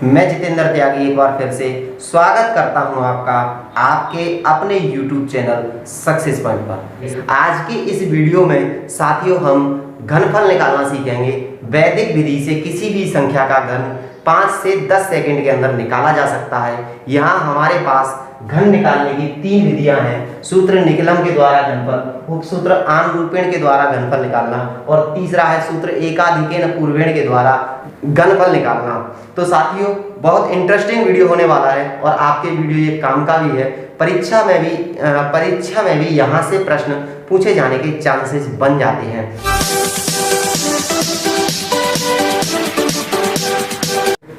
मैं जितेंद्र त्यागी एक बार फिर से स्वागत करता हूं आपका आपके अपने YouTube चैनल सक्सेस पॉइंट पर। आज की इस वीडियो में साथियों हम घनफल निकालना सीखेंगे। वैदिक विधि से किसी भी संख्या का घन 5 से 10 सेकंड के अंदर निकाला जा सकता है। यहाँ हमारे पास घन निकालने की 3 विधियां हैं। सूत्र निकलम के द्वारा घनफल, उपसूत्र आनुरूपेण के द्वारा घनफल निकालना और तीसरा है सूत्र एकाधिकेन पूर्वेण के द्वारा घनफल निकालना। तो साथियों बहुत इंटरेस्टिंग वीडियो होने वाला है और आपके वीडियो ये काम का भी है। परीक्षा में भी यहाँ से प्रश्न पूछे जाने के चांसेस बन जाते हैं।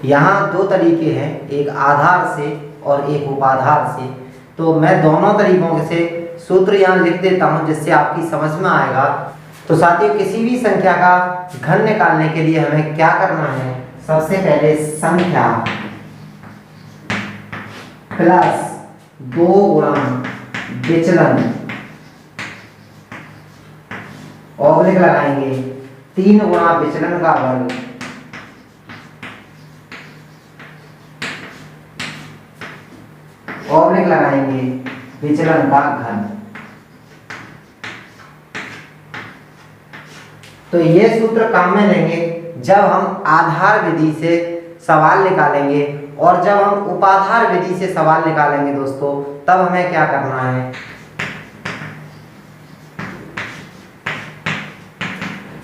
यहाँ 2 तरीके हैं, एक आधार से और एक उपाधार से। तो मैं दोनों तरीकों से सूत्र यहाँ लिख देता हूँ जिससे आपकी समझ में आएगा। तो साथियों किसी भी संख्या का घन निकालने के लिए हमें क्या करना है, सबसे पहले संख्या प्लस 2 गुणा विचलन ऑब्लिक लगाएंगे 3 गुणा विचलन का वर्ग ऑब्लिक लगाएंगे विचलन का घन। तो ये सूत्र काम में लेंगे जब हम आधार विधि से सवाल निकालेंगे और जब हम उपाधार विधि से सवाल निकालेंगे दोस्तों, तब हमें क्या करना है।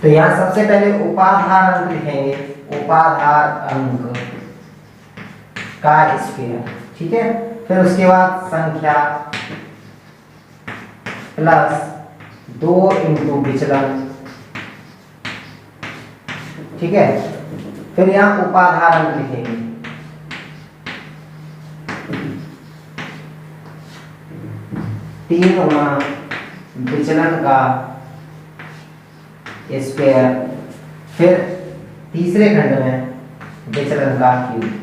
तो यहां सबसे पहले उपाधार अंक लिखेंगे, उपाधार अंक का स्क्वायर, ठीक है। फिर उसके बाद संख्या प्लस 2 इंटू विचलन, ठीक है। फिर यहाँ उपाधार अंक लिखेंगे, तीन गुणा विचलन का स्क्वायर, फिर तीसरे खंड में विचलन का क्यूब।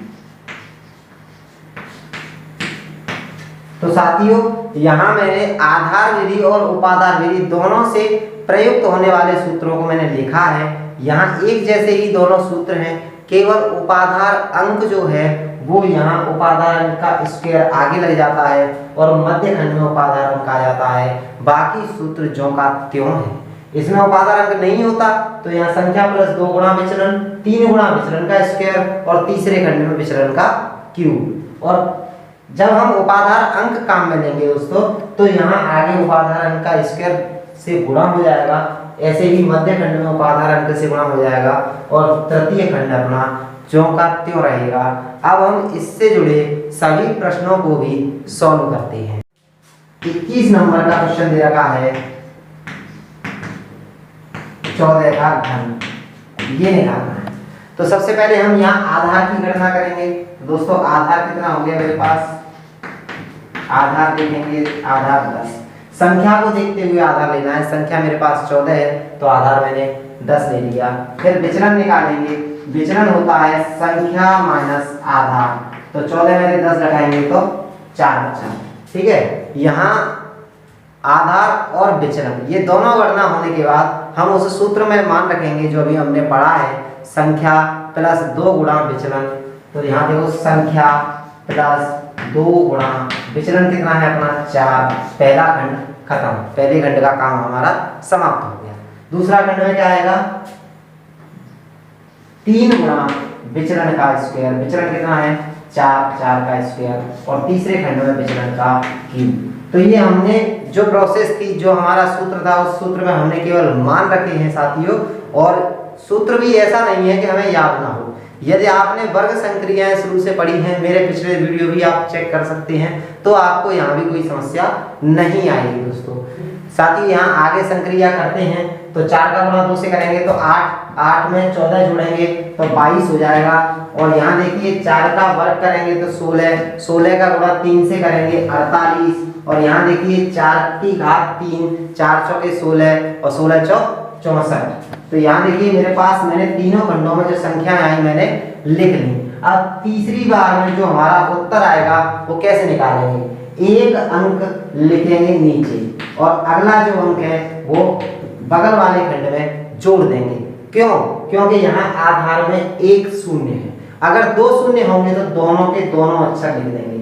तो साथियों यहाँ मैंने आधार विधि और उपाधार विधि दोनों से प्रयुक्त होने वाले सूत्रों को मैंने लिखा है। यहाँ एक जैसे ही दोनों सूत्र हैं, केवल उपाधार अंक जो है वो यहाँ उपाधार अंक का स्क्वायर आगे लग जाता है और मध्य खंड में उपाधार अंक आ जाता है। बाकी सूत्र ज्यों का त्यों है। इसमें उपाधार अंक नहीं होता तो यहाँ संख्या प्लस 2 गुणा विचलन, 3 गुणा विचलन का स्क्वायर और तीसरे खंड में विचलन का क्यूब। और जब हम उपाधार अंक काम में लेंगे दोस्तों, तो यहाँ आगे उपाधार अंक का स्क्वायर से गुणा हो जाएगा, ऐसे ही मध्य खंड में उपाधार अंक से गुणा हो जाएगा और तृतीय खंड अपना ज्यों का त्यों रहेगा। अब हम इससे जुड़े सभी प्रश्नों को भी सॉल्व करते हैं। 21 नंबर का क्वेश्चन दे रखा है 14 का घन, ये निकालना है। तो सबसे पहले हम यहाँ आधार की गणना करेंगे। दोस्तों आधार कितना हो गया मेरे पास, आधार देखेंगे, आधार 10। संख्या को देखते हुए आधार लेना है। संख्या मेरे पास 14 है तो आधार मैंने 10 ले लिया। फिर विचलन निकालेंगे, विचलन होता है संख्या माइनस आधार। तो 14 में 10 लगाएंगे तो 4 बचा, ठीक है। यहाँ आधार और विचलन ये दोनों गणना होने के बाद हम उस सूत्र में मान रखेंगे जो अभी हमने पढ़ा है, संख्या प्लस 2 गुणा विचलन। तो यहाँ देखो संख्या प्लस 2 गुणा विचलन कितना है अपना 4। पहला खंड खत्म, पहले खंड का काम हमारा समाप्त हो गया। दूसरा खंड में क्या आएगा, 3 गुणा विचलन का स्क्वायर, विचलन कितना है 4 का स्क्वायर और तीसरे खंड में विचलन का क्यूब। तो ये हमने जो प्रोसेस थी, जो हमारा सूत्र था, उस सूत्र में हमने केवल मान रखे हैं साथियों। और सूत्र भी ऐसा नहीं है कि हमें याद ना हो। यदि आपने वर्ग संक्रियाएं शुरू से पढ़ी हैं, मेरे पिछले वीडियो भी आप चेक कर सकते हैं, तो आपको यहाँ भी कोई समस्या नहीं आएगी दोस्तों। साथ ही यहाँ आगे संक्रिया करते हैं तो 4 का गुणा 2 से करेंगे तो 8 में 14 जोड़ेंगे तो 22 हो जाएगा। और यहाँ देखिए 4 का वर्ग करेंगे तो 16 का गुणा 3 से करेंगे 48। और यहाँ देखिए 4 की घात 3, 4 चौके 16 और 16 चौक 64। तो यहाँ देखिए मेरे पास मैंने तीनों खंडों में जो संख्याएं आई मैंने लिख ली। अब तीसरी बार में जो हमारा उत्तर आएगा वो कैसे निकालेंगे, एक अंक लिखेंगे नीचे और अगला जो अंक है वो बगल वाले खंड में जोड़ देंगे। क्यों? क्योंकि यहाँ आधार में एक शून्य है अगर 2 शून्य होंगे तो दोनों के दोनों अक्षर लिख देंगे,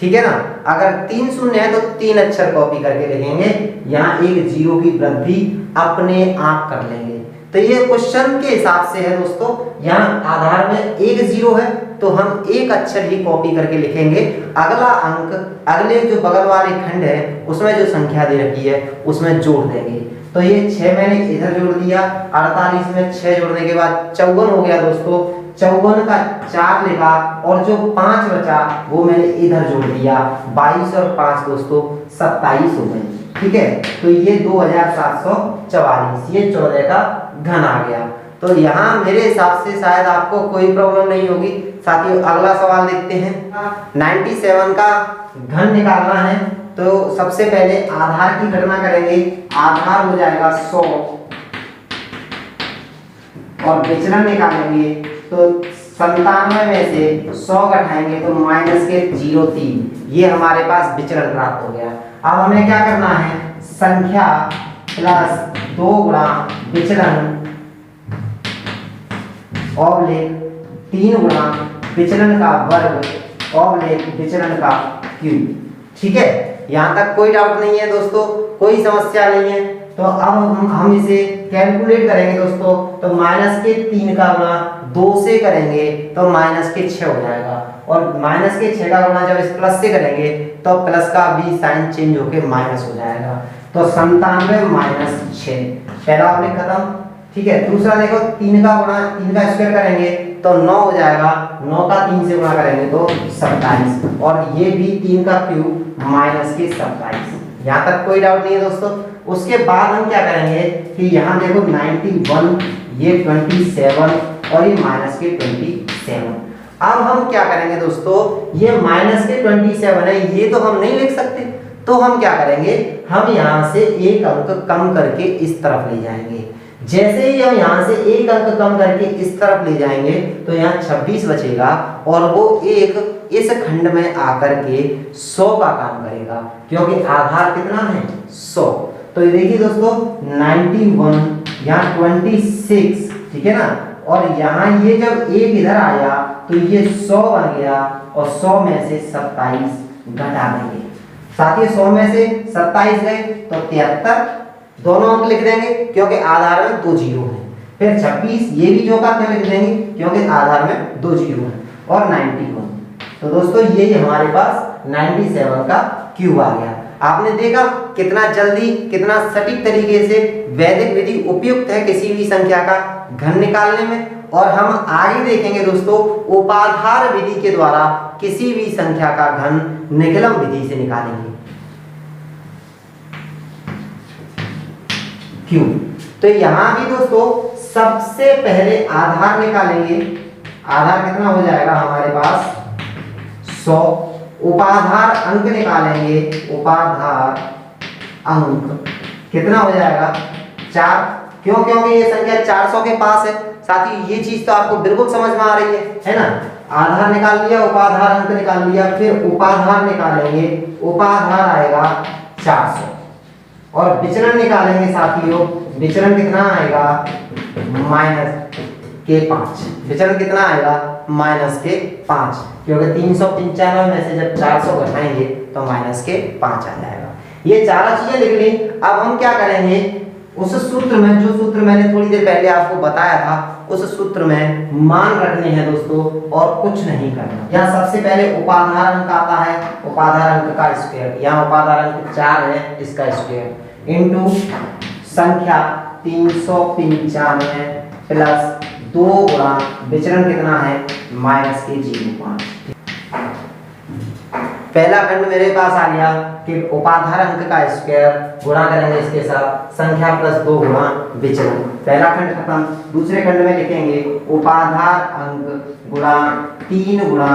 ठीक है ना। अगर 3 शून्य है तो 3 अक्षर कॉपी करके लिखेंगे, यहाँ एक जीरो की वृद्धि अपने आप कर लेंगे। तो ये क्वेश्चन के हिसाब से है दोस्तों, यहाँ आधार में एक जीरो है तो हम एक अक्षर ही कॉपी करके लिखेंगे, अगला अंक अगले जो बगल वाले खंड है उसमें जो संख्या दे रखी है उसमें जोड़ देंगे। तो ये 6 मैंने इधर जोड़ दिया, 48 में 6 जोड़ने के बाद 54 हो गया दोस्तों। 54 का 4 लिखा और जो 5 बचा वो मैंने इधर जोड़ दिया, 22 और 5 दोस्तों 27 हो गई, ठीक है। तो ये 2744, ये 14 का घन आ गया। तो यहाँ मेरे हिसाब से शायद आपको कोई प्रॉब्लम नहीं होगी। साथियों अगला सवाल देखते हैं। 97 का घन निकालना है तो सबसे पहले आधार की गणना करेंगे। आधार हो जाएगा 100 और विचलन निकालेंगे तो 97 में से 100 घटाएंगे तो माइनस के 0.3, ये हमारे पास विचलन प्राप्त हो गया। अब हमें क्या करना है, संख्या प्लस 2 गुणा विचलन ऑब्लिक 3 गुणा विचलन का वर्ग ऑब्लिक विचलन का क्यूब, ठीक है। यहाँ तक कोई डाउट नहीं है दोस्तों, कोई समस्या नहीं है। तो अब हम इसे कैलकुलेट करेंगे दोस्तों, तो माइनस के 3 का गुणा 2 से करेंगे तो माइनस के 6 हो जाएगा, और माइनस के 6 का गुणा जब इस प्लस से करेंगे तो प्लस का भी साइन चेंज होकर माइनस हो जाएगा। तो 97 माइनस 6, पहला ऑब्लिक खत्म, ठीक है। दूसरा देखो 3 का गुणा 3 का स्क्वायर करेंगे तो 9 हो जाएगा, 9 का 3 से गुणा करेंगे तो 27, और ये भी 3 का क्यूब माइनस के 27। यहाँ तक कोई डाउट नहीं है दोस्तों। उसके बाद हम क्या करेंगे कि यहाँ देखो 91, ये 27 और ये माइनस के 27। अब हम क्या करेंगे दोस्तों, ये माइनस के 27 है, ये तो हम नहीं लिख सकते, तो हम क्या करेंगे, हम यहाँ से एक अंक कम करके इस तरफ ले जाएंगे। जैसे ही हम यहाँ से एक अंक कम करके इस तरफ ले जाएंगे तो यहाँ 26 बचेगा, और वो एक इस खंड में आकर के 100 का काम करेगा, क्योंकि आधार कितना है 100। तो ये देखिए दोस्तों 91, यहाँ 26, ठीक है ना, और यहाँ ये जब एक इधर आया तो ये 100 बन गया, और 100 में से 27 घटा देंगे। साथ ही 100 में से 27 गए तो 73, दोनों अंक लिख देंगे क्योंकि आधार में 2 जीरो है। फिर 26, ये भी जो का क्या लिख देंगे क्योंकि आधार में 2 जीरो है, और 91। तो दोस्तों ये हमारे पास 97 का क्यूब आ गया। आपने देखा कितना जल्दी, कितना सटीक तरीके से वैदिक विधि उपयुक्त है किसी भी संख्या का घन निकालने में। और हम आगे देखेंगे दोस्तों उपाधार विधि के द्वारा किसी भी संख्या का घन निकलम विधि से निकालेंगे क्यों। तो यहाँ भी दोस्तों सबसे पहले आधार निकालेंगे। आधार कितना हो जाएगा हमारे पास 100। उपाधार अंक निकालेंगे, उपाधार अंक कितना हो जाएगा 4, क्यों, क्योंकि ये संख्या 400 के पास है। साथ ही ये चीज तो आपको बिल्कुल समझ में आ रही है ना। आधार निकाल लिया, उपाधार अंक निकाल लिया, फिर उपाधार निकालेंगे, उपाधार आएगा 400, और विचलन निकालेंगे साथियों। विचलन कितना आएगा माइनस के 5, विचलन कितना आएगा माइनस के 5, क्योंकि 395 में से जब 400 घटाएंगे तो माइनस के 5 आ जाएगा। ये चारों चीजें लिख ली। अब हम क्या करेंगे, उस सूत्र में, जो सूत्र मैंने थोड़ी देर पहले आपको बताया था, उस सूत्र में मान रखने हैं दोस्तों, और कुछ नहीं करना। यहाँ सबसे पहले उपाधार अंक आता है, उपाधार अंक का स्क्वायर, यहाँ उपाधार अंक 4 है, इसका स्क्वायर इनटू संख्या 395 प्लस 2 गुणा विचलन कितना है माइनस के 0.5। पहला खंड मेरे पास आ गया कि उपाधार अंक का स्क्वायर गुणा करेंगे इसके साथ संख्या प्लस 2 गुणा विचलन, पहला खंड खत्म। दूसरे खंड में लिखेंगे उपाधार अंक गुणा 3 गुणा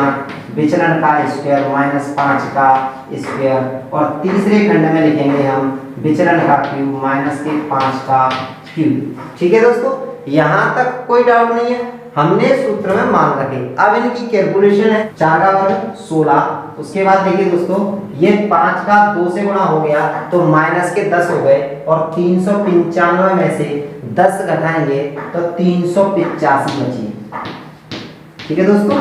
विचलन का स्क्वायर माइनस 5 का स्क्वायर, और तीसरे खंड में लिखेंगे हम विचलन का क्यूब माइनस के 5 का क्यूब। ठीक है दोस्तों, यहाँ तक कोई डाउट नहीं है, हमने सूत्र में मान रखे। अब इनकी कैलकुलेशन है, 4 का वर्ग 16, उसके बाद देखिए दोस्तों ये 5 का 2 से गुणा हो गया तो माइनस के 10 हो गए, और 395 में से 10 घटाएंगे तो 385 बचे। ठीक है दोस्तों।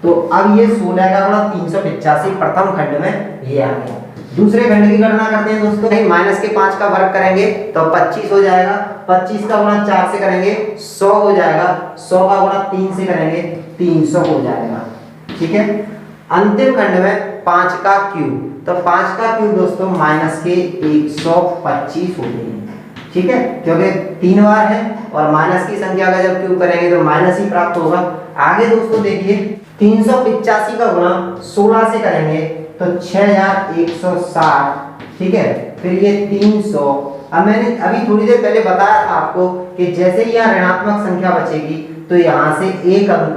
तो अब ये 16 का गुणा 385 प्रथम खंड में ये आ गया। दूसरे खंड की गणना करते हैं दोस्तों। माइनस के 5 का वर्ग करेंगे तो 25 हो जाएगा। 25 का गुणा 4 से करेंगे 100 हो जाएगा। 100 का गुणा 3 से करेंगे 300 हो जाएगा। ठीक है। अंतिम खंड में 5 का क्यूब, तो 5 का क्यूब दोस्तों माइनस के 125 होते हैं। ठीक है, क्योंकि 3 बार है और माइनस की संख्या का जब क्यूब करेंगे तो माइनस ही प्राप्त होगा। आगे दोस्तों देखिए 385 का गुणा 16 से करेंगे तो 6160। ठीक है, फिर ये 300। अब मैंने अभी थोड़ी देर पहले बताया था आपको कि जैसे ही यहाँ ऋणात्मक संख्या बचेगी तो यहाँ से एक अंक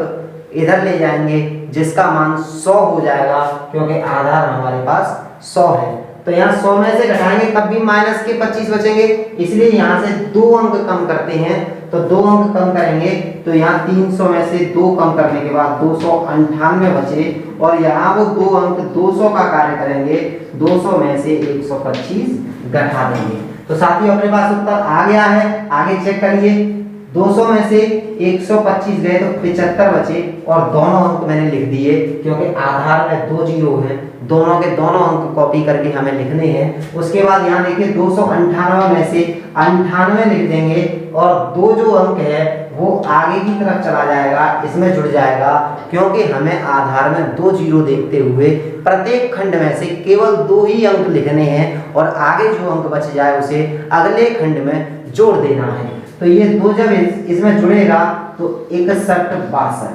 इधर ले जाएंगे जिसका मान 100 हो जाएगा, क्योंकि आधार हमारे पास 100 है। तो यहाँ 100 में से घटाएंगे तब भी माइनस के 25 बचेंगे, इसलिए यहाँ से 2 अंक कम करते हैं। तो 2 अंक कम करेंगे तो यहाँ 300 में से 2 कम करने के बाद 298 बचे, और यहाँ वो 2 अंक 200 का कार्य करेंगे। 200 में से 125 घटा देंगे। तो साथियों अपने पास उत्तर आ गया है। आगे चेक करिए, 200 में से 125 गए तो 75 बचे, और दोनों अंक मैंने लिख दिए क्योंकि आधार में 2 जीरो हैं। दोनों के दोनों अंक कॉपी करके हमें लिखने हैं। उसके बाद यहाँ देखिए 298 में से 98 लिख देंगे, और 2 जो अंक है वो आगे की तरफ चला जाएगा, इसमें जुड़ जाएगा, क्योंकि हमें आधार में 2 जीरो देखते हुए प्रत्येक खंड में से केवल 2 ही अंक लिखने हैं, और आगे जो अंक बच जाए उसे अगले खंड में जोड़ देना है। तो ये 2 जब इसमें जुड़ेगा तो 61 62।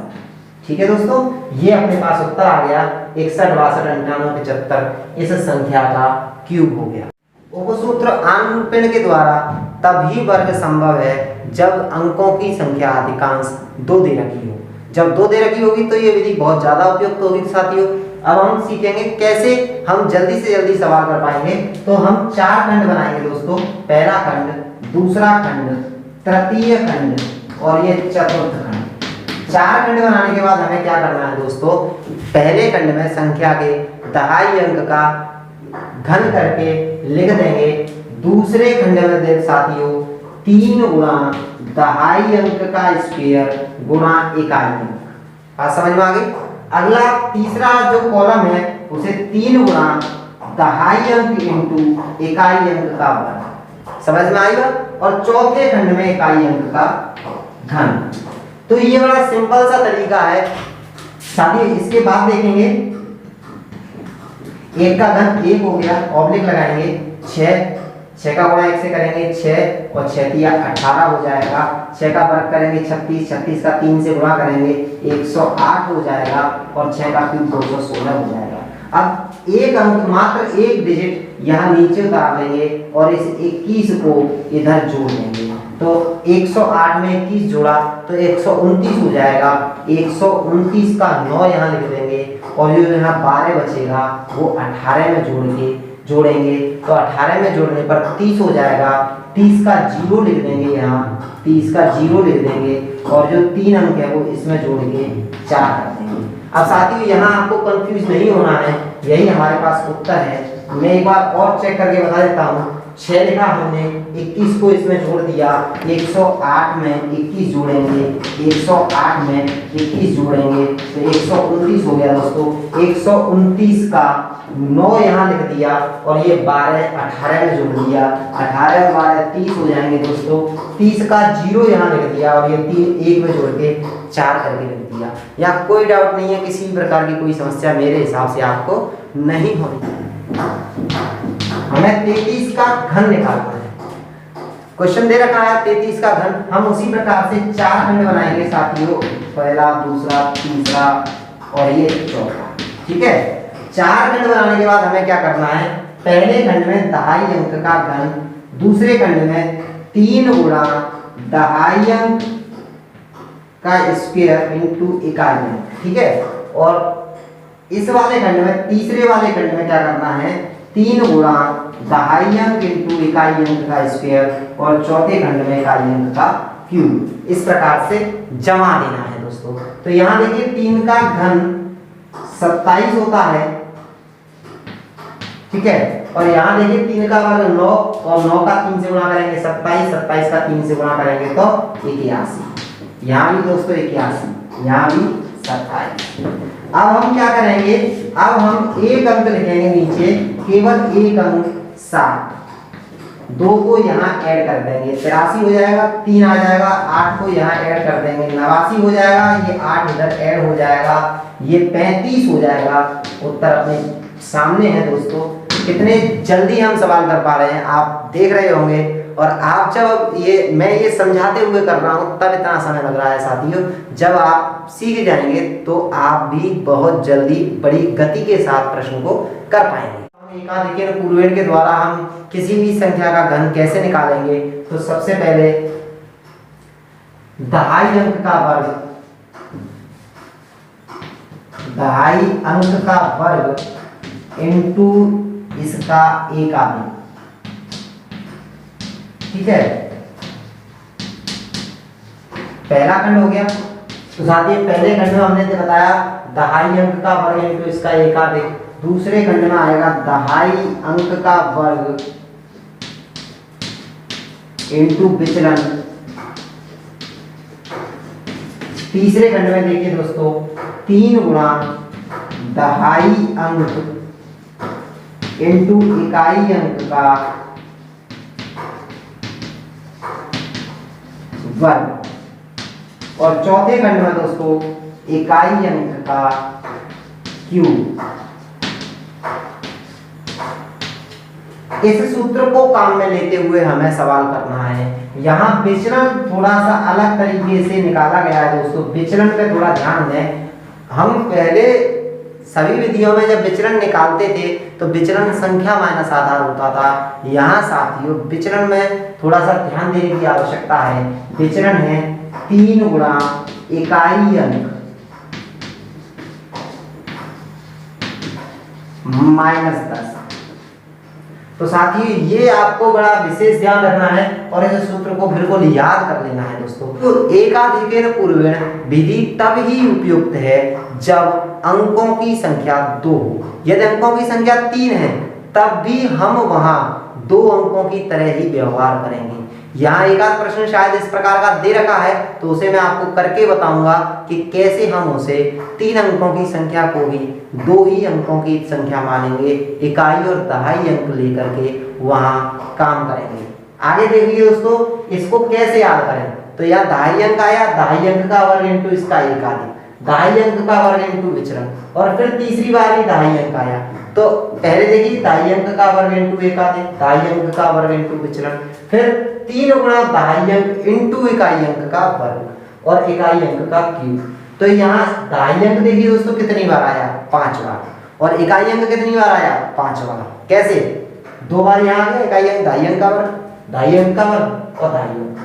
ठीक है दोस्तों, ये अपने पास उत्तर आ गया 61 62 98 75। इस संख्या का क्यूब हो गया। उपसूत्र आनुरूपण के द्वारा तभी वर्ग संभव है जब अंकों की संख्या अधिकांश 2 दे रखी हो। जब 2 दे रखी होगी तो ये विधि बहुत ज्यादा उपयुक्त होगी साथियों। अब हम सीखेंगे कैसे हम जल्दी से जल्दी सवाल कर पाएंगे। तो हम 4 खंड बनाएंगे दोस्तों। पहला खंड, दूसरा खंड, तृतीय खंड और ये चतुर्थ खंड। 4 खंड बनाने के बाद हमें क्या करना है दोस्तों, पहले खंड में संख्या के दहाई अंक का घन करके लिख देंगे। दूसरे खंड में देख साथियों 3 गुणा दहाई अंक का स्क्वायर गुणा इकाई अंक। बात समझ में आ गई। अगला तीसरा जो कॉलम है उसे 3 गुणा दहाई अंक इंटू इकाई अंक का वर्ग। समझ में आएगा। और चौथे खंड में इकाई अंक का घन। तो ये बड़ा सिंपल सा तरीका है साथियों। इसके बाद देखेंगे 1 का घन 1 हो गया, ऑब्लिक लगाएंगे 6 का गुणा 1 से करेंगे 6 और 6 तिया 18 हो जाएगा। 6 का वर्ग करेंगे 36, 36 का 3 से गुणा करेंगे 108 हो जाएगा, और 6 का क्यूब 216 हो जाएगा। अब एक अंक मात्र एक डिजिट यहाँ नीचे उतार लेंगे और इस 21 को इधर जोड़ लेंगे। तो 108 में 21 जोड़ा तो 129 हो जाएगा। 129 का 9 यहाँ लिख देंगे, और जो यहाँ 12 बचेगा वो 18 में जोड़ेंगे। तो 18 में जोड़ने पर 30 हो जाएगा। 30 का 0 लिख देंगे, यहाँ 30 का 0 लिख देंगे, और जो 3 अंक है वो इसमें जोड़ के 4 कर देंगे। अब साथियों यहाँ आपको कंफ्यूज नहीं होना है, यही हमारे पास उत्तर है। मैं एक बार और चेक करके बता देता हूँ। 6 लिखा हमने, 21 को इसमें जोड़ दिया, 108 में 21 जोड़ेंगे, 108 में 21 जोड़ेंगे तो 129 हो गया दोस्तों। 129 का 9 यहाँ लिख दिया, और ये 12 18 में जोड़ दिया। 18 और 12 30 हो जाएंगे दोस्तों। 30 का 0 यहाँ लिख दिया, और ये 3 1 में जोड़ के 4 करके लिख दिया। यहाँ कोई डाउट नहीं है, किसी भी प्रकार की कोई समस्या मेरे हिसाब से आपको नहीं होनी। हमें 33 का घन निकालना है। क्वेश्चन दे रखा है 33 का घन। हम उसी प्रकार से 4 खंड बनाएंगे साथियों, पहला, दूसरा, तीसरा और ये चौथा। ठीक है, 4 खंड बनाने के बाद हमें क्या करना है, पहले खंड में दहाई अंक का घन, दूसरे खंड में 3 गुणा दहाई अंक का स्क्वायर इंटू इकाई अंक। ठीक है, और इस वाले खंड में, तीसरे वाले खंड में क्या करना है, 3 गुणा दहाई अंक इंटू इकाई अंक का स्क्वायर, और चौथे खंड में इकाई अंक का क्यूब। इस प्रकार से जमा देना है दोस्तों। तो यहाँ देखिए 3 का घन 27 होता है। ठीक है, और यहाँ देखिए 3 का वर्ग 9, और 9 का 3 से गुणा करेंगे 27, 27 का 3 से गुणा करेंगे तो 81। यहाँ भी दोस्तों 81, यहाँ भी 27। अब हम क्या करेंगे, अब हम एक अंक लिखेंगे नीचे, केवल एक अंक 7, 2 को यहाँ ऐड कर देंगे, 83 हो जाएगा, 3 आ जाएगा, 8 को यहाँ ऐड कर देंगे, 89 हो जाएगा, ये 8 इधर ऐड हो जाएगा, ये 35 हो जाएगा। उत्तर अपने सामने है दोस्तों। कितने जल्दी हम सवाल कर पा रहे हैं आप देख रहे होंगे, और आप जब मैं ये समझाते हुए कर रहा हूँ तब इतना समय लग रहा है साथियों, जब आप सीख जाएंगे तो आप भी बहुत जल्दी बड़ी गति के साथ प्रश्न को कर पाएंगे। एकाधिक पूर्वेण के द्वारा हम किसी भी संख्या का घन कैसे निकालेंगे, तो सबसे पहले दहाई अंक का वर्ग, दहाई अंक का वर्ग इनटू इसका एक आधी, ठीक है, पहला खंड हो गया। तो साथियों पहले खंड में हमने बताया दहाई अंक का वर्ग इनटू इसका एक आधी, दूसरे खंड में आएगा दहाई अंक का वर्ग इनटू विचलन, तीसरे खंड में देखिए दोस्तों 3 गुणा दहाई अंक इनटू इकाई अंक का वर्ग, और चौथे खंड में दोस्तों इकाई अंक का क्यूब। इस सूत्र को काम में लेते हुए हमें सवाल करना है। यहाँ विचलन थोड़ा सा अलग तरीके से निकाला गया है दोस्तों, विचलन पे थोड़ा ध्यान दें। हम पहले सभी विधियों में जब विचलन निकालते थे तो विचलन संख्या माइनस आधार होता था। यहाँ साथियों विचलन में थोड़ा सा ध्यान देने की आवश्यकता है। विचलन है 3 गुणा इकाई अंक -10। तो साथियों ये आपको बड़ा विशेष ध्यान रखना है और इस सूत्र को बिल्कुल याद कर लेना है दोस्तों। तो एकाधिकेन पूर्वेण विधि तब ही उपयुक्त है जब अंकों की संख्या 2 हो। यदि अंकों की संख्या 3 है तब भी हम वहां 2 अंकों की तरह ही व्यवहार करेंगे। यहाँ एक आध प्रश्न शायद इस प्रकार का दे रखा है तो उसे मैं आपको करके बताऊंगा कि कैसे हम उसे 3 अंकों की संख्या को भी 2 ही अंकों की संख्या मानेंगे, इकाई और दहाई अंक लेकर के वहां काम करेंगे। आगे देखिए दोस्तों इसको कैसे याद करें। तो यहाँ दहाई अंक आया, दहाई अंक का वर्ग इनटू इसका एक आधी, दहाई अंक का वर्ग इनटू विचलन, और फिर तीसरी बार ही दहाई अंक आया। तो पहले देखिए दहाई अंक का वर्ग इनटू एक आधी, दहाई अंक का वर्ग इनटू विचलन, फिर 3 गुणा दहाई अंक इनटू इकाई अंक का वर्ग और इकाई अंक का क्यूब। तो यहाँ दहाई अंक देखिए दोस्तों कितनी बार आया, 5 बार, और इकाई अंक कितनी बार आया, 5 बार। कैसे, 2 बार यहाँ आ गया इकाई अंक, दहाई अंक का वर्ग, दहाई अंक का वर्ग और दहाई अंक।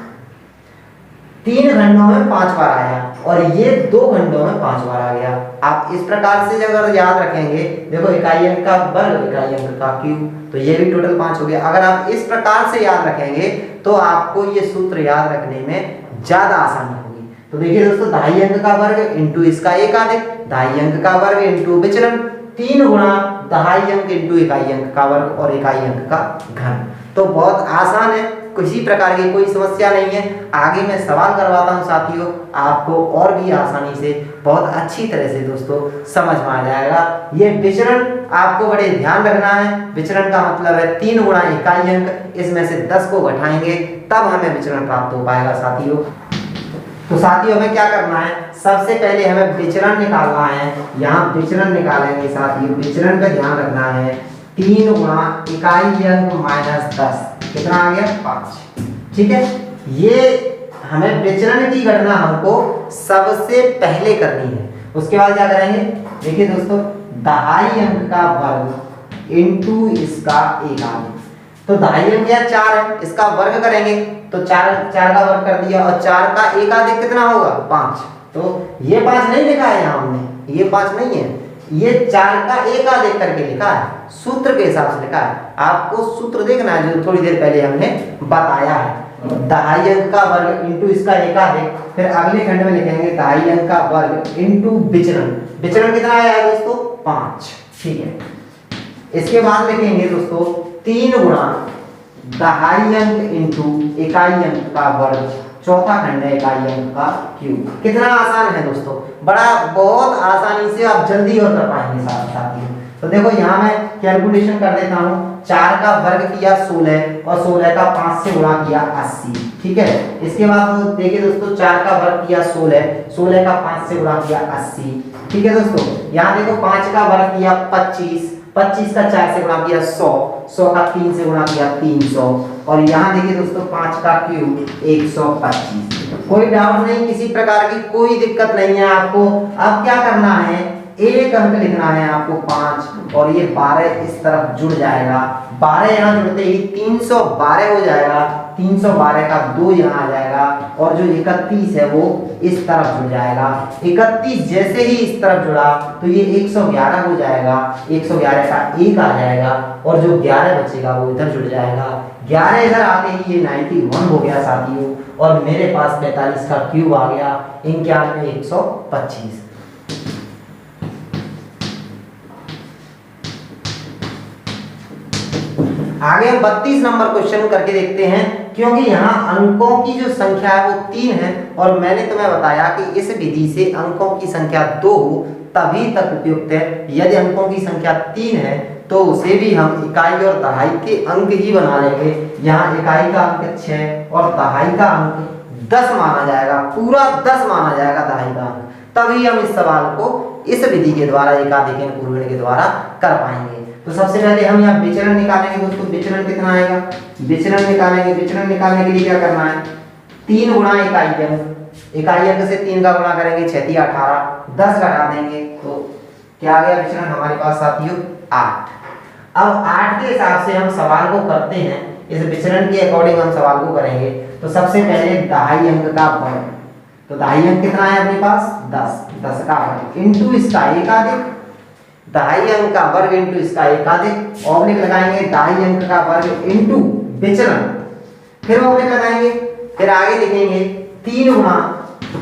3 खंडों में 5 बार आया और ये 2 खंडों में 5 बार आ गया। आप इस प्रकार से अगर याद रखेंगे, देखो इकाई अंक का वर्ग, इकाई अंक का क्यूब, तो ये भी टोटल 5 हो गया। अगर आप इस प्रकार से याद रखेंगे तो आपको ये सूत्र याद रखने में ज्यादा आसानी होगी। तो देखिए दोस्तों दहाई अंक का वर्ग इनटू इसका एक आधे, दहाई अंक का वर्ग इनटू विचलन, 3 गुणा दहाई अंक इनटू इकाई अंक का वर्ग और इकाई अंक का घन। तो बहुत आसान है, किसी प्रकार की कोई समस्या नहीं है। आगे मैं सवाल करवाता हूं साथियों, आपको और भी आसानी से बहुत अच्छी तरह से दोस्तों समझ में आ जाएगा। ये विचरण आपको बड़े ध्यान रखना है। विचरण का मतलब है 3 गुणा इकाई अंक, इसमें से 10 को घटाएंगे तब हमें विचरण प्राप्त हो पाएगा साथियों। तो साथियों हमें क्या करना है, सबसे पहले हमें विचरण निकालना है। यहाँ विचरण निकालेंगे साथियों, विचरण का ध्यान रखना है। 3 गुणा इकाई अंक -10 कितना आ गया, 5। ठीक है, ये हमें विचरण की गणना हमको सबसे पहले करनी है। उसके बाद क्या करेंगे, देखिए दोस्तों दहाई अंक का वर्ग इनटू इसका एक आधी। तो दहाई अंक या 4 है, इसका वर्ग करेंगे तो 4 का वर्ग कर दिया और 4 का एक आधी कितना होगा, 5। तो ये 5 नहीं लिखा है यहाँ हमने, ये 5 नहीं है, ये 4 का एक आधे करके लिखा है, सूत्र के हिसाब से लिखा है। आपको सूत्र देखना है जो थोड़ी देर पहले हमने बताया है। दहाई अंक का वर्ग इनटू इसका एक आधे, फिर अगले खंड में लिखेंगे दहाई अंक का वर्ग इनटू विचलन। विचलन कितना आया है दोस्तों, 5। ठीक है, इसके बाद लिखेंगे दोस्तों 3 गुणा दहाई अंक इनटू इकाई अंक का वर्ग चौथा खंड है इकाई अंक का क्यूब। कितना आसान है दोस्तों, बड़ा बहुत आसानी से आप जल्दी और कर पाएंगे साथियों। तो देखो यहाँ मैं कैलकुलेशन कर देता हूँ। 4 का वर्ग किया 16 और 16 का 5 से गुणा किया 80, ठीक है। इसके बाद तो देखिए दोस्तों 4 का वर्ग किया 16, 16 का 5 से गुणा किया 80, ठीक है दोस्तों। यहाँ देखो 5 का वर्ग किया 25, 25 का 4 से गुणा किया 100, 100 का 3 से गुणा किया 300 और यहाँ देखिए दोस्तों 5 का क्यूब 125। कोई डाउट नहीं, किसी प्रकार की कोई दिक्कत नहीं है आपको। अब क्या करना है, एक अंक लिखना है आपको 5 और ये 12 इस तरफ जुड़ जाएगा। 12 यहाँ जुड़ते ही 312 हो जाएगा, 312 का 2 यहाँ आ जाएगा और जो 31 है वो इस तरफ जुड़ जाएगा। 31 जैसे ही इस तरफ जुड़ा तो ये 111 हो जाएगा, 111 का 1 आ जाएगा और जो 11 बचेगा वो इधर जुड़ जाएगा। 11 इधर आते ही ये 91 हो गया साथियों और मेरे पास 45 का क्यूब आ गया 91 125। आगे हम 32 नंबर क्वेश्चन करके देखते हैं, क्योंकि यहाँ अंकों की जो संख्या है वो 3 है और मैंने तुम्हें बताया कि इस विधि से अंकों की संख्या 2 तभी तक उपयुक्त है। यदि अंकों की संख्या 3 है तो उसे भी हम इकाई और दहाई के अंक ही बना लेंगे। यहाँ इकाई का अंक 6 और दहाई का अंक 10 माना जाएगा, पूरा 10 माना जाएगा दहाई का अंक। तभी हम इस सवाल को इस विधि के द्वारा एकाधिक पूर्वण के द्वारा कर पाएंगे। तो सबसे पहले हम यहाँ विचरण निकालेंगे दोस्तों। विचरण कितना आएगा, विचरण निकालेंगे। विचरण निकालने के लिए क्या करना है, 3 गुणा इकाई अंक, इकाई अंक से 3 का गुणा करेंगे 6 3 18, 10 घटा देंगे तो क्या आ गया विचरण हमारे पास साथियों 8। अब 8 के हिसाब से हम सवाल को करते हैं, इस विचरण के अकॉर्डिंग हम सवाल को करेंगे। तो सबसे पहले दहाई अंक का वर्ग, तो दहाई अंक कितना है अपने पास 10, 10 का वर्ग इंटू इसका एकाधिक, दहाई अंक का वर्ग इंटू इसका एकाधिक, ऑब्लिक लगाएंगे दहाई अंक का वर्ग इंटू विचरण, फिर ऑब्लिक लगाएंगे, फिर आगे लिखेंगे 3 गुणा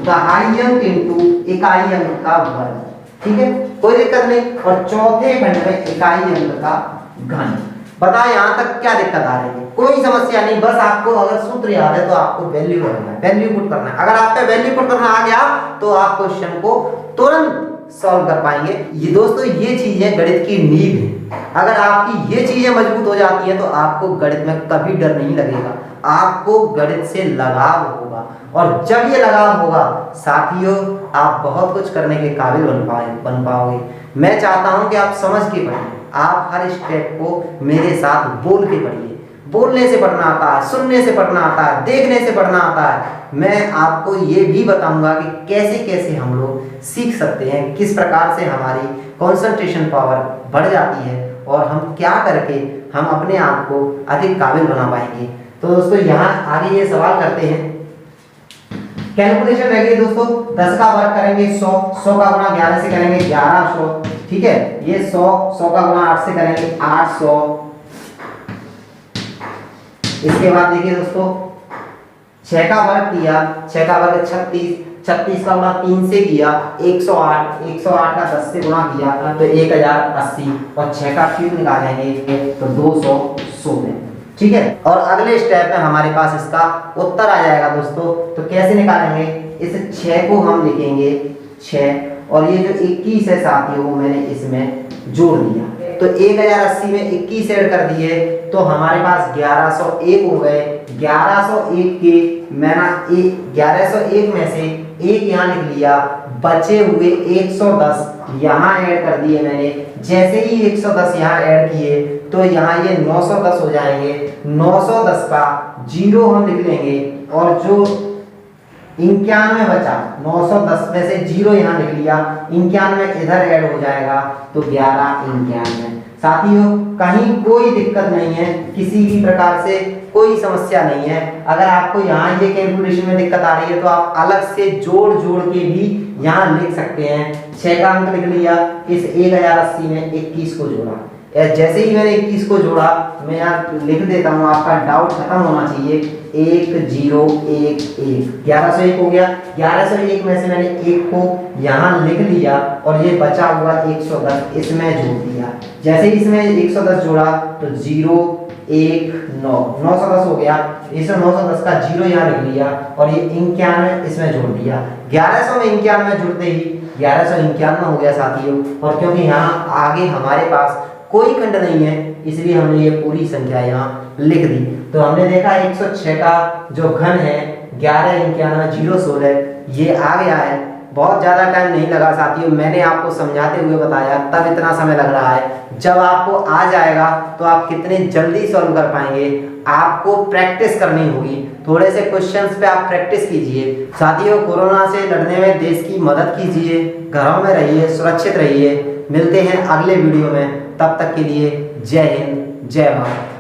दहाई अंक इंटू इकाई अंक का वर्ग, ठीक है, कोई दिक्कत नहीं। और चौथे खंड में इकाई अंक का घन। बताओ यहाँ तक क्या दिक्कत आ रही है, कोई समस्या नहीं, बस आपको अगर सूत्र याद है तो आपको वैल्यू करना है, वैल्यू पुट करना है। अगर आप पे वैल्यू पुट करना आ गया तो आप क्वेश्चन को तुरंत सॉल्व कर पाएंगे। ये दोस्तों ये चीजें गणित की नींव है। अगर आपकी ये चीजें मजबूत हो जाती है तो आपको गणित में कभी डर नहीं लगेगा, आपको गणित से लगाव होगा और जब ये लगाव होगा साथियों आप बहुत कुछ करने के काबिल बन पाओगे। मैं चाहता हूं कि आप समझ के पढ़ें, आप हर स्टेप को मेरे साथ बोल के पढ़िए। बोलने से पढ़ना आता है, सुनने से पढ़ना आता है, देखने से पढ़ना आता है। मैं आपको ये भी बताऊंगा कि कैसे कैसे हम लोग सीख सकते हैं, किस प्रकार से हमारी कंसंट्रेशन पावर बढ़ जाती है और हम क्या करके हम अपने आप को अधिक काबिल बना पाएंगे। तो दोस्तों यहाँ आगे ये सवाल करते हैं, कैलकुलेशन रहेगी दोस्तों 10 का वर्ग करेंगे 100, 100 का गुणा 11 से करेंगे 1100, ठीक है। ये 100, 100 का गुणा 8 से करेंगे 800। इसके बाद देखिए दोस्तों 6 का वर्ग किया, 6 का वर्ग 36, 36 का गुणा 3 से किया 108, 108 का 10 से गुणा किया तो 1080 और 6 का क्यूब निकालेंगे तो 216, ठीक है। और अगले स्टेप में हमारे पास इसका उत्तर आ जाएगा दोस्तों। तो कैसे निकालेंगे, इस 6 को हम लिखेंगे 6 और ये जो 21 है साथियों वो मैंने इसमें जोड़ दिया तो 1080 में 21 ऐड कर दिए तो हमारे पास 1101 हो गए। 1101 के मैंने 1101 में से 1 यहाँ लिख लिया, बचे हुए 110 यहाँ ऐड कर दिए मैंने। जैसे ही 110 यहाँ ऐड किए तो यहाँ ये 910 हो जाएंगे। 910 का 0 हम लिख लेंगे और जो 91 बचा, 910 में से 0 यहाँ लिख लिया, 91 इधर ऐड हो जाएगा तो 1191। साथियों कहीं कोई दिक्कत नहीं है, किसी भी प्रकार से कोई समस्या नहीं है। अगर आपको यहाँ ये कैलकुलेशन में दिक्कत आ रही है तो आप अलग से जोड़ के भी यहाँ लिख सकते हैं। 6 का अंक लिख लिया, इस 1080 में 21 को जोड़ा, जैसे ही मैंने 21 को जोड़ा, मैं यहाँ लिख देता हूँ, आपका डाउट खत्म होना चाहिए। 1011 1101 हो गया। 1101 में से मैंने 1 को यहाँ लिख लिया और ये बचा हुआ 110 इसमें जोड़ दिया। जैसे ही इसमें 110 जोड़ा तो 0 1 9 910 हो गया। इस 910 का 0 यहाँ लिख लिया और ये 91 इसमें जोड़ दिया। 1100 में 91 जुड़ते ही 1191 हो गया साथियों। और क्योंकि यहाँ आगे हमारे पास कोई खंड नहीं है इसलिए हमने ये पूरी संख्या यहाँ लिख दी। तो हमने देखा 106 का जो घन है 1191 ये आ गया है। बहुत ज़्यादा टाइम नहीं लगा साथियों, मैंने आपको समझाते हुए बताया तब इतना समय लग रहा है। जब आपको आ जाएगा तो आप कितने जल्दी सॉल्व कर पाएंगे। आपको प्रैक्टिस करनी होगी, थोड़े से क्वेश्चंस पे आप प्रैक्टिस कीजिए। साथियों, कोरोना से लड़ने में देश की मदद कीजिए, घरों में रहिए, सुरक्षित रहिए। मिलते हैं अगले वीडियो में, तब तक के लिए जय हिंद जय भारत।